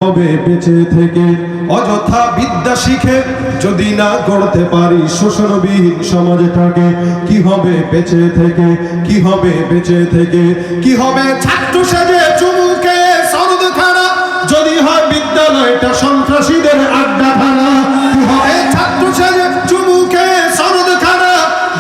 হবে বেঁচে থেকে অযথা বিদ্যা শিখে যদি না গড়তে পারি শোষণবিহীন সমাজটাকে কি হবে বেঁচে থেকে কি হবে বেঁচে থেকে কি হবে ছাত্র সেজে চুমুকে সরদখানা যদি হয় বিদ্যালয়টা সন্ত্রাসীদের আড্ডাখানা কি হবে ছাত্র সেজে চুমুকে সরদখানা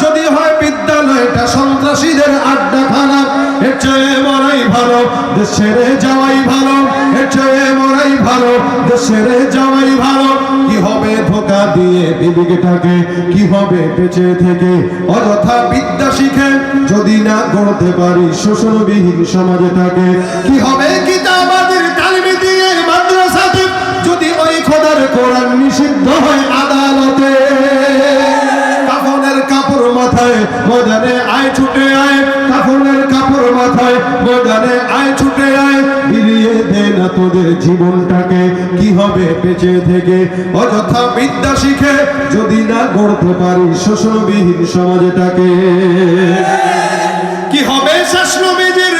যদি হয় বিদ্যালয়টা সন্ত্রাসীদের আড্ডাখানা এর চেয়ে মরাই ভালো দেশ ছেড়ে যাওয়াই ভালো এর চেয়ে মরাই ভালো দেশ ছেড়ে যাওয়াই ভালো কি হবে ধোঁকা দিয়ে বিবেকটাকে কি হবে বেঁচে থেকে অযথা বিদ্যা শিখে যদি না গড়তে পারি শোষণবিহীন সমাজটাকে কি হবে কিতাবাদের তালিম দিয়ে মাদ্রাসাতে যদি ওই খোদার কোরআন নিষিদ্ধ হয় আদালতে কাফনের কাপড় মাথায় ময়দানে আয় ছুটে আয় কাফনের কাপড় মাথায় ময়দানে আয় ছুটে আয় বিলিয়ে দে না তোদের জীবনটাকে কি হবে বেঁচে থেকে অযথা বিদ্যা শিখে যদি না গড়তে পারি শোষণবিহীন সমাজটাকে কি হবে শেষ নবীর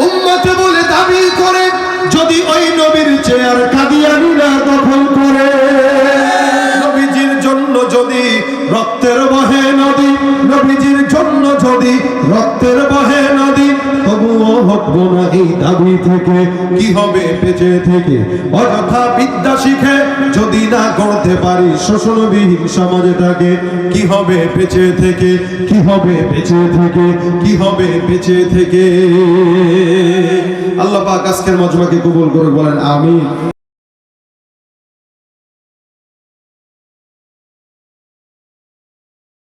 উম্মত বলে দাবি করে যদি ওই নবীর চেয়ার কাদিয়ানীরা দখল করে নবীজির জন্য যদি রক্তের বহে নদী নবীজির জন্য যদি রক্তের বহে নদী তবুও হটবো না এই দাবি থেকে কি হবে বেঁচে থেকে অযথা বিদ্যা শিখে যদি না গড়তে পারি শোষণবিহীন সমাজটাকে কি হবে বেঁচে থেকে কি হবে বেঁচে থেকে কি হবে বেঁচে থেকে আল্লাহ পাক আজকের মজমাকে কবুল করে বলেন আমিন।